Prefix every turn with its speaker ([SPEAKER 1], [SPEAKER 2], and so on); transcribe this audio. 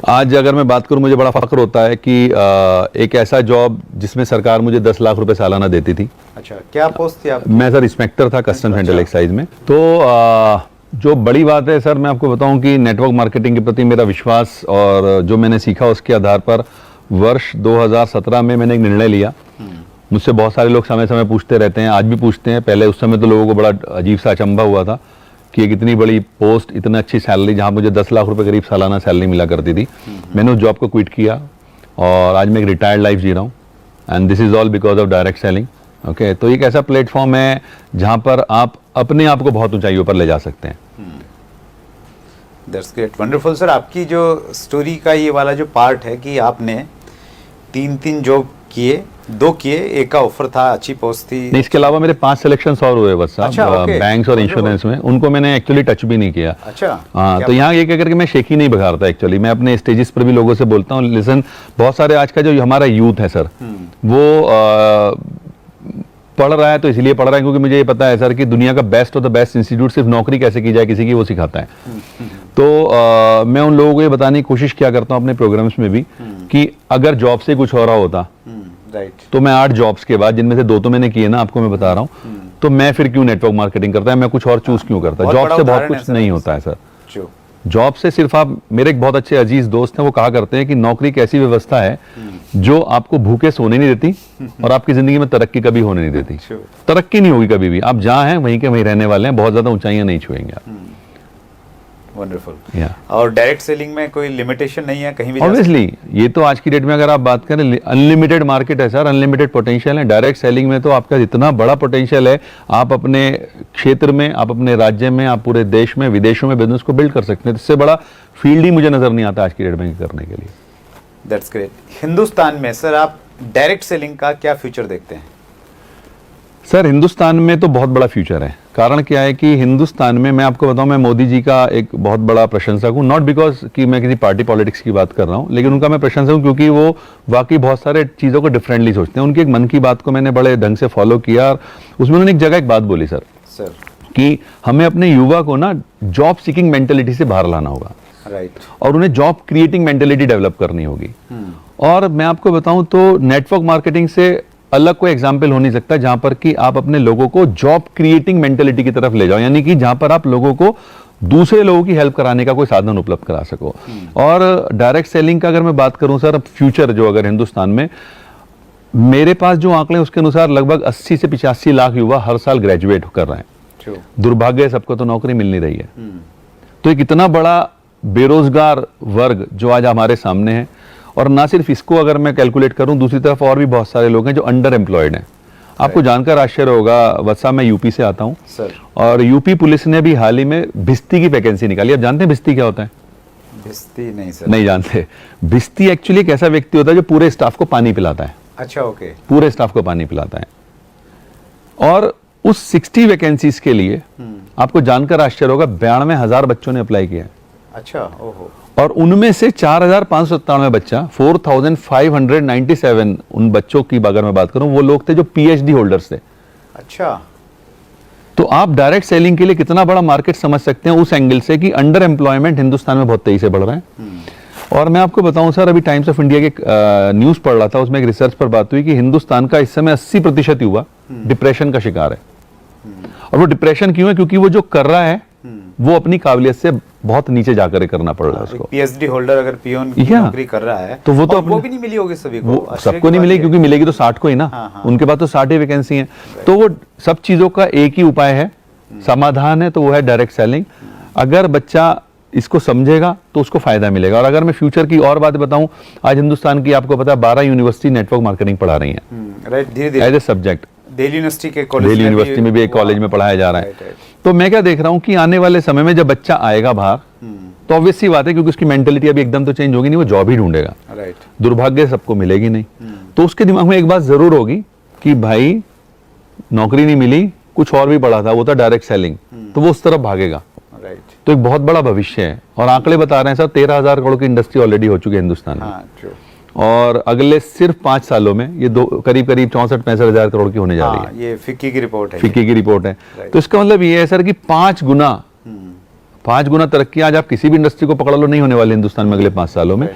[SPEAKER 1] आज अगर मैं बात करूं, मुझे बड़ा फख्र होता है कि एक ऐसा जॉब जिसमें सरकार मुझे 10 लाख रुपए सालाना देती थी।
[SPEAKER 2] अच्छा, क्या पोस्ट थी आप?
[SPEAKER 1] मैं सर इंस्पेक्टर था कस्टम सेंट्रल एक्साइज में। तो जो बड़ी बात है सर, मैं आपको बताऊं कि नेटवर्क मार्केटिंग के प्रति मेरा विश्वास और जो मैंने सीखा उसके आधार पर वर्ष 2017 में मैंने एक निर्णय लिया। मुझसे बहुत सारे लोग समय समय पूछते रहते हैं, आज भी पूछते हैं। पहले उस समय तो लोगों को बड़ा अजीब सा अचंभा हुआ था कि एक इतनी बड़ी पोस्ट, इतनी अच्छी सैलरी, जहां मुझे 10 लाख रुपए करीब सालाना सैलरी मिला करती थी। मैंने उस जॉब को क्विट किया और आज मैं एक रिटायर्ड लाइफ जी रहा हूँ। And this is all because of direct selling. Okay, तो एक ऐसा प्लेटफॉर्म है जहां पर आप अपने आप को बहुत ऊंचाइयों पर ले जा सकते हैं।
[SPEAKER 2] That's great, wonderful sir. आपकी जो स्टोरी का ये वाला जो पार्ट है कि आपने 3 जॉब किए, 2 किए, एक का ऑफर था, अच्छी पोस्ट थी।
[SPEAKER 1] नहीं, इसके अलावा मेरे 5 सिलेक्शन और हुए बस साहब।
[SPEAKER 2] अच्छा, okay।
[SPEAKER 1] बैंक्स और इंश्योरेंस में, उनको मैंने एक्चुअली टच भी नहीं किया।
[SPEAKER 2] अच्छा,
[SPEAKER 1] हाँ, तो यहाँ ये करके मैं शेख ही नहीं बघारता। एक्चुअली मैं अपने स्टेजेस पर भी लोगों से बोलता हूँ, लिसन, बहुत सारे आज का जो हमारा यूथ है सर, वो पढ़ रहा है तो इसलिए पढ़ रहा है क्योंकि मुझे ये पता है सर कि दुनिया का best of the best institute सिर्फ नौकरी कैसे की जाए किसी की, वो सिखाता है। तो मैं उन लोगों को ये बताने की कोशिश किया करता हूँ अपने प्रोग्राम्स में भी कि अगर जॉब से कुछ हो रहा होता तो मैं 8 जॉब्स के बाद, जिनमें से 2 तो मैंने किए ना, आपको मैं बता रहा हूँ, तो मैं फिर क्यों नेटवर्क मार्केटिंग करता है, मैं कुछ और चूज क्यों करता। जॉब से बहुत कुछ नहीं होता है सर। जॉब से सिर्फ आप, मेरे एक बहुत अच्छे अजीज दोस्त हैं, वो कहा करते हैं कि नौकरी एक ऐसी व्यवस्था है जो आपको भूखे सोने नहीं देती और आपकी जिंदगी में तरक्की कभी होने नहीं देती। तरक्की नहीं होगी कभी भी, आप जहां हैं वहीं के वहीं रहने वाले हैं, बहुत ज्यादा ऊंचाइयां नहीं छुएंगे आप।
[SPEAKER 2] वंडरफुल। और डायरेक्ट सेलिंग में कोई लिमिटेशन नहीं है, कहीं भी
[SPEAKER 1] ऑब्वियसली ये तो आज की डेट में अगर आप बात करें, अनलिमिटेड मार्केट है सर, अनलिमिटेड पोटेंशियल है। डायरेक्ट सेलिंग में तो आपका इतना बड़ा पोटेंशियल है, आप अपने क्षेत्र में, आप अपने राज्य में, आप पूरे देश में, विदेशों में बिजनेस को बिल्ड कर सकते हैं। इससे बड़ा फील्ड ही मुझे नजर नहीं आता आज की डेट में करने के लिए।
[SPEAKER 2] That's great. हिंदुस्तान में सर आप डायरेक्ट सेलिंग का क्या फ्यूचर देखते हैं?
[SPEAKER 1] सर हिंदुस्तान में तो बहुत बड़ा फ्यूचर है। कारण क्या है कि हिंदुस्तान में, मैं आपको बताऊं, मैं मोदी जी का एक बहुत बड़ा प्रशंसक हूं। नॉट बिकॉज कि मैं किसी पार्टी पॉलिटिक्स की बात कर रहा हूं, लेकिन उनका मैं प्रशंसक हूं क्योंकि वो वाकई बहुत सारे चीज़ों को डिफरेंटली सोचते हैं। उनकी एक मन की बात को मैंने बड़े ढंग से फॉलो किया और उसमें उन्होंने एक जगह एक बात बोली सर कि हमें अपने युवा को ना जॉब सीकिंग मेंटेलिटी से बाहर लाना होगा,
[SPEAKER 2] राइट,
[SPEAKER 1] और उन्हें जॉब क्रिएटिंग मेंटेलिटी डेवलप करनी होगी। और मैं आपको बताऊं तो नेटवर्क मार्केटिंग से अलग कोई एग्जाम्पल हो नहीं सकता जहां पर कि आप अपने लोगों को जॉब क्रिएटिंग मेंटेलिटी की तरफ ले जाओ, यानी कि जहां पर आप लोगों को दूसरे लोगों की हेल्प कराने का कोई साधन उपलब्ध करा सको। और डायरेक्ट सेलिंग का अगर मैं बात करूं सर, फ्यूचर जो अगर हिंदुस्तान में, मेरे पास जो आंकड़े उसके अनुसार लगभग 80 से 85 लाख युवा हर साल ग्रेजुएट कर रहे हैं। दुर्भाग्य सबको तो नौकरी मिल नहीं रही है। तो एक इतना बड़ा बेरोजगार वर्ग जो आज हमारे सामने है, और ना सिर्फ इसको अगर मैं कैलकुलेट करूं, दूसरी तरफ और भी बहुत सारे लोग हैं जो अंडर एम्प्लॉयड हैं। आपको जानकर आश्चर्य होगा वत्सा, मैं यूपी से आता हूं
[SPEAKER 2] सर,
[SPEAKER 1] और यूपी पुलिस ने भी हाल ही में भिस्ती की वैकेंसी निकाली। आप जानते हैं भिस्ती क्या होता है?
[SPEAKER 2] भिस्ती नहीं सर।
[SPEAKER 1] नहीं जानते। भिस्ती एक्चुअली एक ऐसा व्यक्ति होता है जो पूरे स्टाफ को पानी पिलाता है।
[SPEAKER 2] अच्छा, ओके।
[SPEAKER 1] पूरे स्टाफ को पानी पिलाता है। और उस 60 वैकेंसीज के लिए आपको जानकर आश्चर्य होगा 92,000 बच्चों ने अप्लाई किया है।
[SPEAKER 2] अच्छा, ओहो।
[SPEAKER 1] और उनमें से 4,597 बच्चा, 4,597 उन बच्चों की अगर मैं बात करूं, वो लोग थे जो पीएचडी होल्डर्स थे।
[SPEAKER 2] अच्छा,
[SPEAKER 1] तो आप डायरेक्ट सेलिंग के लिए कितना बड़ा मार्केट समझ सकते हैं उस एंगल से कि अंडर एम्प्लॉयमेंट हिंदुस्तान में बहुत तेजी से बढ़ रहा है। और मैं आपको बताऊं सर, अभी टाइम्स ऑफ इंडिया के न्यूज पढ़ रहा था, उसमें एक रिसर्च पर बात हुई कि हिंदुस्तान का इस समय 80% युवा डिप्रेशन का शिकार है। और वो डिप्रेशन क्यों है? क्योंकि वो जो कर रहा है वो अपनी काबिलियत से बहुत नीचे जाकर करना पड़ रहा है उसको।
[SPEAKER 2] पीएचडी होल्डर अगर पियोन की नौकरी कर रहा है
[SPEAKER 1] तो वो तो
[SPEAKER 2] वो भी नहीं मिली होगी सभी को,
[SPEAKER 1] सबको नहीं मिलेगी, क्योंकि मिलेगी तो 60 को ही ना। उनके पास तो 60 ही वैकेंसी है। तो वो सब चीजों का एक ही उपाय है, समाधान है, तो वो है डायरेक्ट सेलिंग। अगर बच्चा इसको समझेगा तो उसको फायदा मिलेगा। और अगर मैं फ्यूचर की और बात बताऊं, आज हिंदुस्तान की आपको पता है 12 यूनिवर्सिटी नेटवर्क मार्केटिंग पढ़ा रही है,
[SPEAKER 2] राइट, धीरे-धीरे
[SPEAKER 1] as a subject.
[SPEAKER 2] Delhi university के कॉलेज,
[SPEAKER 1] दिल्ली यूनिवर्सिटी में भी एक कॉलेज में पढ़ाया जा रहा है। तो मैं क्या देख रहा हूं कि आने वाले समय में जब बच्चा आएगा बाहर, तो ऑब्वियस सी बात है, क्योंकि उसकी मेंटेलिटी अभी एकदम तो चेंज होगी नहीं, वो जॉब ही ढूंढेगा।
[SPEAKER 2] राइट,
[SPEAKER 1] दुर्भाग्य सबको मिलेगी नहीं। तो उसके दिमाग में एक बात जरूर होगी कि भाई नौकरी नहीं मिली, कुछ और भी पढ़ा था, वो था डायरेक्ट सेलिंग, तो वो उस तरफ भागेगा।
[SPEAKER 2] राइट,
[SPEAKER 1] तो एक बहुत बड़ा भविष्य है। और आंकड़े बता रहे हैं सर, 13,000 करोड़ की इंडस्ट्री ऑलरेडी हो चुकी है हिंदुस्तान में।
[SPEAKER 2] हाँ, ट्रू।
[SPEAKER 1] और अगले सिर्फ 5 सालों में ये करीब 64-65 हजार करोड़ की होने जा रही है।
[SPEAKER 2] ये फिक्की की रिपोर्ट है,
[SPEAKER 1] फिक्की की रिपोर्ट है। तो इसका मतलब ये है सर कि 5 गुना 5 गुना तरक्की आज आप किसी भी इंडस्ट्री को पकड़ लो नहीं होने वाली हिंदुस्तान में अगले 5 सालों में।